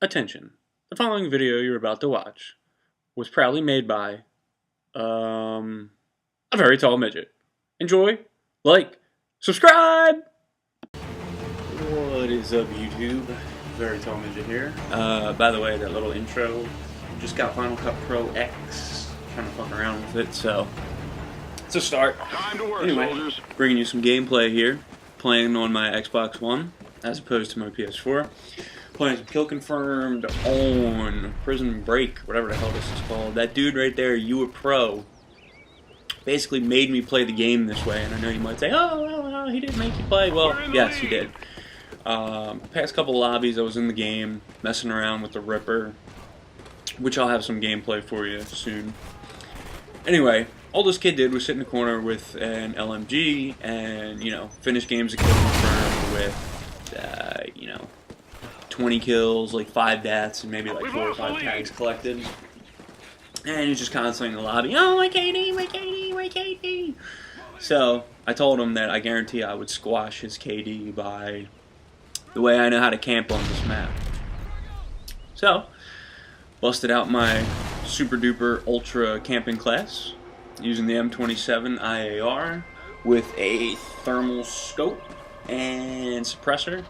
Attention. The following video you're about to watch was proudly made by, a very tall midget. Enjoy, like, subscribe! What is up, YouTube? Very tall midget here. By the way, that little intro, just got Final Cut Pro X. Kind of fucking around with it, so it's a start. Time to work, anyway, soldiers. bringing you some gameplay here. Playing on my Xbox One, as opposed to my PS4. Playing some Kill Confirmed on Prison Break, whatever the hell this is called. That dude right there, You a Pro, basically made me play the game this way. And I know you might say, oh, he didn't make you play. Well, yes, he did. Past couple lobbies, I was in the game, messing around with the Ripper, which I'll have some gameplay for you soon. Anyway, all this kid did was sit in the corner with an LMG and, finish games of Kill Confirmed with, 20 kills, like 5 deaths, and maybe like 4 or 5 tags collected. And he's just constantly in the lobby, oh, my KD, my KD, my KD. So, I told him that I guarantee I would squash his KD by the way I know how to camp on this map. So, busted out my super duper ultra camping class using the M27 IAR with a thermal scope and suppressor.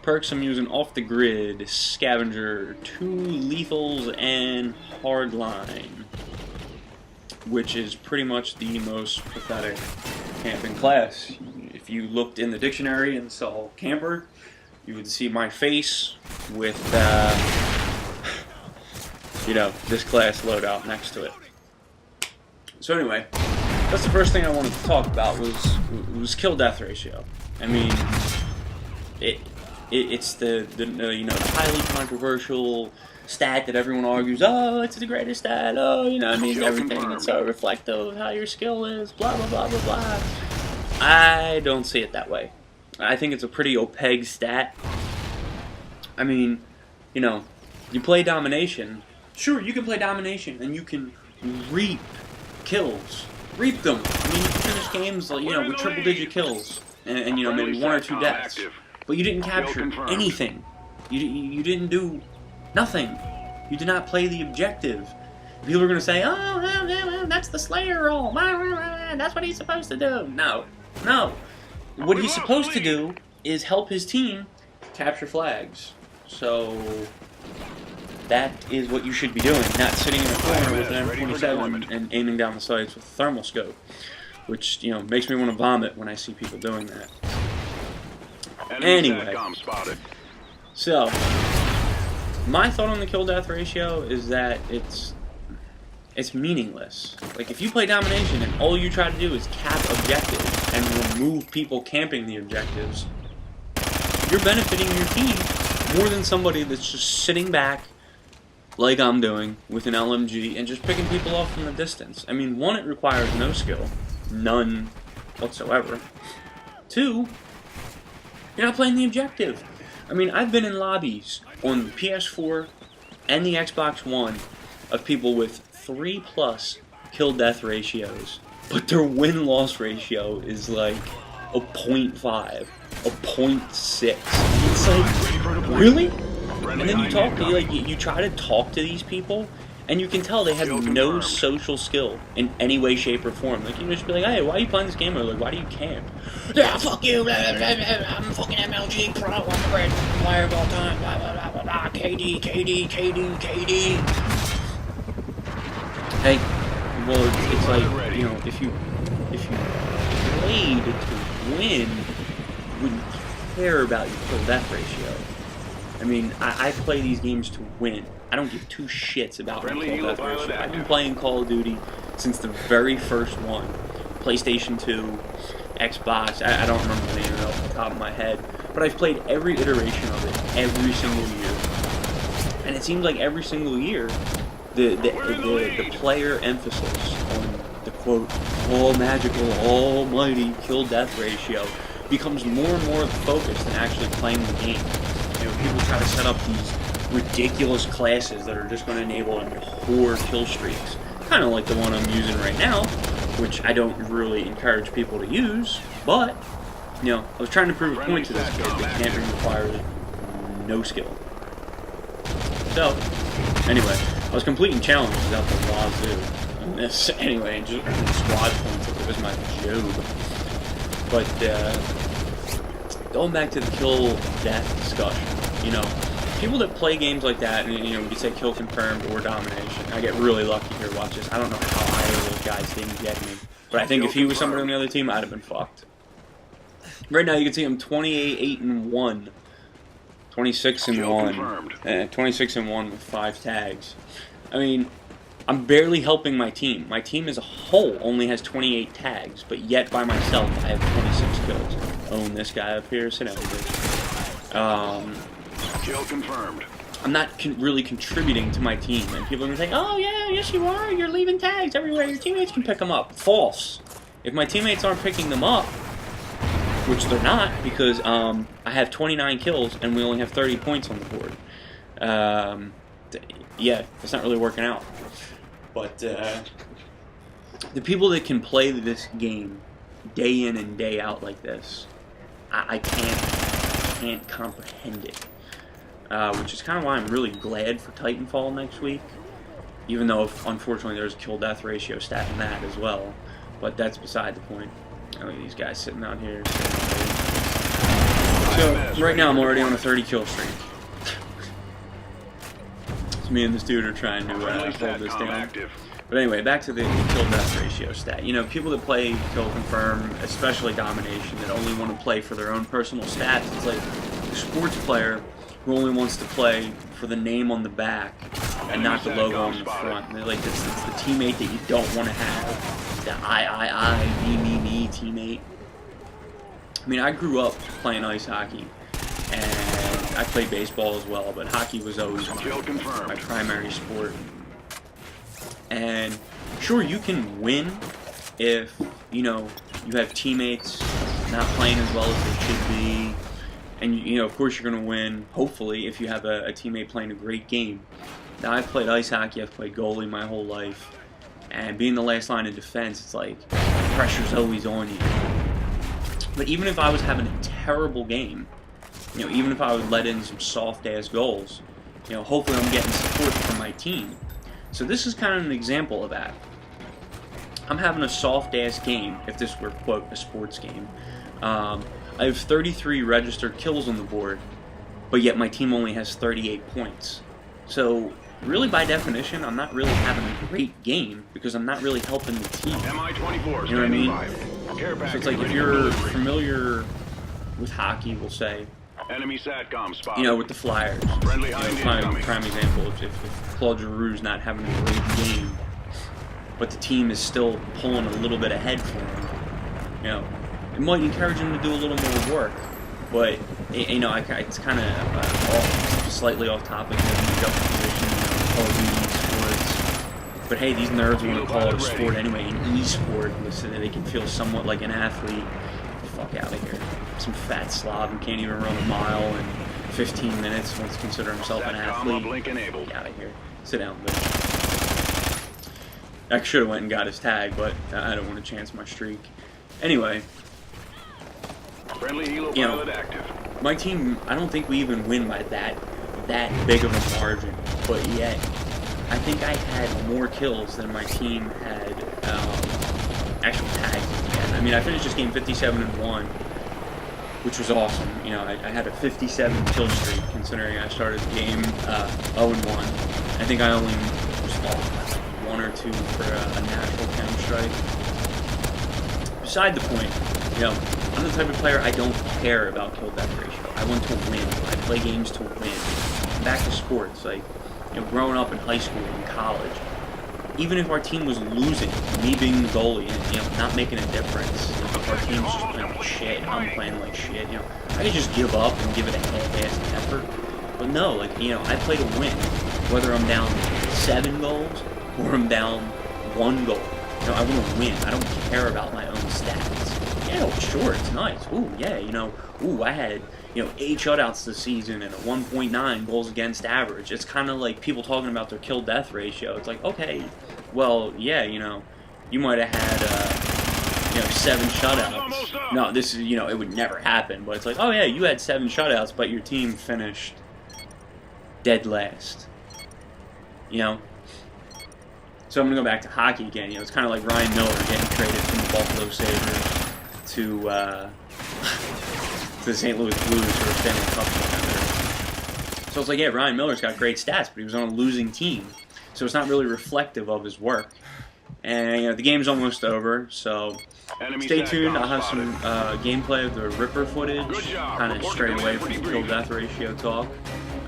Perks I'm using Off the Grid, Scavenger, 2 lethals, and Hardline, which is pretty much the most pathetic camping class. If you looked in the dictionary and saw camper, you would see my face with, this class loadout next to it. So anyway, that's the first thing I wanted to talk about was kill-death ratio. I mean, it's the highly controversial stat that everyone argues, oh, it's the greatest stat, oh, it means everything, it's so reflective of how your skill is, blah, blah, blah, blah, blah. I don't see it that way. I think it's a pretty opaque stat. I mean, you play domination. Sure, you can play domination, and you can reap kills. Reap them. I mean, you can finish games, with triple-digit kills, and maybe 1 or 2 deaths. But you didn't capture anything. You didn't do nothing. You did not play the objective. People are going to say, oh, that's the Slayer role. That's what he's supposed to do. No. What he's supposed to do is help his team capture flags. So that is what you should be doing, not sitting in a corner with an M27 and aiming down the sights with a thermal scope, which, makes me want to vomit when I see people doing that. Anyway, so my thought on the kill-death ratio is that it's meaningless. Like, if you play domination and all you try to do is cap objectives and remove people camping the objectives, you're benefiting your team more than somebody that's just sitting back, like I'm doing, with an LMG and just picking people off from the distance. I mean, 1, it requires no skill. None whatsoever. 2, you're not playing the objective. I mean, I've been in lobbies on the PS4 and the Xbox One of people with 3+ kill-death ratios, but their win-loss ratio is like a 0.5, a 0.6. It's like, really? And then you try to talk to these people, and you can tell they have no social skill in any way, shape, or form. Like, you just be like, hey, why are you playing this game? Or like, why do you camp? Yeah, fuck you, I'm fucking MLG Pro, I'm the greatest player of all time, blah, blah, blah, blah, blah, KD, KD, KD, KD. Hey, well, it's like, if you played to win, you wouldn't care about your kill-death ratio. I mean, I play these games to win. I don't give 2 shits about my kill-death ratio. I've been playing Call of Duty since the very first one. PlayStation 2, Xbox, I don't remember the name of it off the top of my head. But I've played every iteration of it, every single year. And it seems like every single year, the player emphasis on the, quote, all magical, almighty kill-death ratio becomes more and more the focus than actually playing the game. People try to set up these ridiculous classes that are just going to enable them to whore kill streaks. Kind of like the one I'm using right now, which I don't really encourage people to use, but, I was trying to prove a point to this kid that camping requires no skill. So, anyway, I was completing challenges out the wazoo on this anyway, and just squad points, it was my job. But, going back to the kill death discussion, you know, people that play games like that, and, you know, we could say kill confirmed or domination. I get really lucky here, watch this. I don't know how either of those guys didn't get me. But I think if he was somebody on the other team, I'd have been fucked. Right now, you can see I'm 28-8-1. 26-1. 26-1 with 5 tags. I mean, I'm barely helping my team. My team as a whole only has 28 tags, but yet by myself, I have 26 kills. Own this guy up here. Sit down, bitch. Kill confirmed. I'm not really contributing to my team, and people are going to think, oh yeah, yes you are, you're leaving tags everywhere, your teammates can pick them up. False. If my teammates aren't picking them up, which they're not, because I have 29 kills and we only have 30 points on the board. Yeah, it's not really working out. But the people that can play this game day in and day out like this, I can't comprehend it. Which is kind of why I'm really glad for Titanfall next week, even though unfortunately there's a kill-death ratio stat in that as well, but that's beside the point. I mean, these guys sitting out here. So right now I'm already on a 30 kill streak. So me and this dude are trying to hold this down. But anyway, back to the kill-death ratio stat. You know, people that play kill confirm, especially domination, that only want to play for their own personal stats. It's like a sports player who only wants to play for the name on the back and not the logo on the front. And like it's the teammate that you don't want to have. The me teammate. I mean, I grew up playing ice hockey, and I played baseball as well, but hockey was always my primary sport. And sure, you can win if, you know, you have teammates not playing as well as they should be. And, you know, of course you're going to win, hopefully, if you have a teammate playing a great game. Now, I've played ice hockey, I've played goalie my whole life. And being the last line of defense, it's like, pressure's always on you. But even if I was having a terrible game, you know, even if I would let in some soft-ass goals, you know, hopefully I'm getting support from my team. So this is kind of an example of that. I'm having a soft-ass game, if this were, quote, a sports game. I have 33 registered kills on the board, but yet my team only has 38 points. So, really by definition, I'm not really having a great game, because I'm not really helping the team. You know what I mean? So it's like, if you're familiar with hockey, we'll say, Enemy SATCOM spotted. you know, with the Flyers, Friendly you know, prime example, if Claude Giroux's not having a great game, but the team is still pulling a little bit ahead for him, you know, it might encourage him to do a little more work, but, you know, it's kind of slightly off topic, juxtaposition, Call of Duty sports, but hey, these nerds want to call it a sport anyway, an e-sport, so that they can feel somewhat like an athlete. Get the fuck out of here. Some fat slob who can't even run a mile in 15 minutes wants to consider himself an athlete. Get out of here. Sit down, bitch. I should have went and got his tag, but I don't want to chance my streak. Anyway, you know, my team, I don't think we even win by that big of a margin, but yet, I think I had more kills than my team had actual tags in the end. I mean, I finished this game 57-1, which was awesome. You know, I had a 57 kill streak, considering I started the game 0-1. I think I only was off 1 or 2 for a natural chem strike. Beside the point, you know, I'm the type of player, I don't care about kill-death ratio. I want to win. I play games to win. Back to sports, like, you know, growing up in high school and college, even if our team was losing, me being the goalie and, you know, not making a difference, if our team's just playing like shit, I'm playing like shit, you know, I could just give up and give it a half-assed effort. But no, like, you know, I play to win, whether I'm down 7 goals or I'm down 1 goal. You know, I want to win. I don't care about my own stats. Yeah, sure, it's nice. Ooh, yeah, you know, I had, you know, 8 shutouts this season and a 1.9 goals against average. It's kind of like people talking about their kill-death ratio. It's like, okay, well, yeah, you know, you might have had, you know, 7 shutouts. No, this is, you know, it would never happen. But it's like, oh, yeah, you had 7 shutouts, but your team finished dead last. You know. So I'm gonna go back to hockey again. You know, it's kind of like Ryan Miller getting traded from the Buffalo Sabres to the St. Louis Blues for a Stanley Cup contender. So it's like, yeah, Ryan Miller's got great stats, but he was on a losing team, so it's not really reflective of his work. And you know, the game's almost over, so Enemy stay tuned. I'll SATCOM have some spotted. gameplay of the Ripper footage, Good job. kind of Report to straight away command from for the kill debriefing. death ratio talk.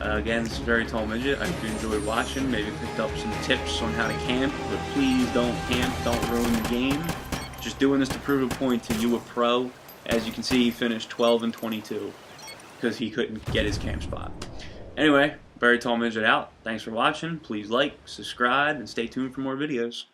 Again, this is Very Tall Midget. I hope you enjoyed watching. Maybe picked up some tips on how to camp, but please don't camp. Don't ruin the game. Just doing this to prove a point to you, a pro. As you can see, he finished 12 and 22 because he couldn't get his camp spot. Anyway, Very Tall Midget out. Thanks for watching. Please like, subscribe, and stay tuned for more videos.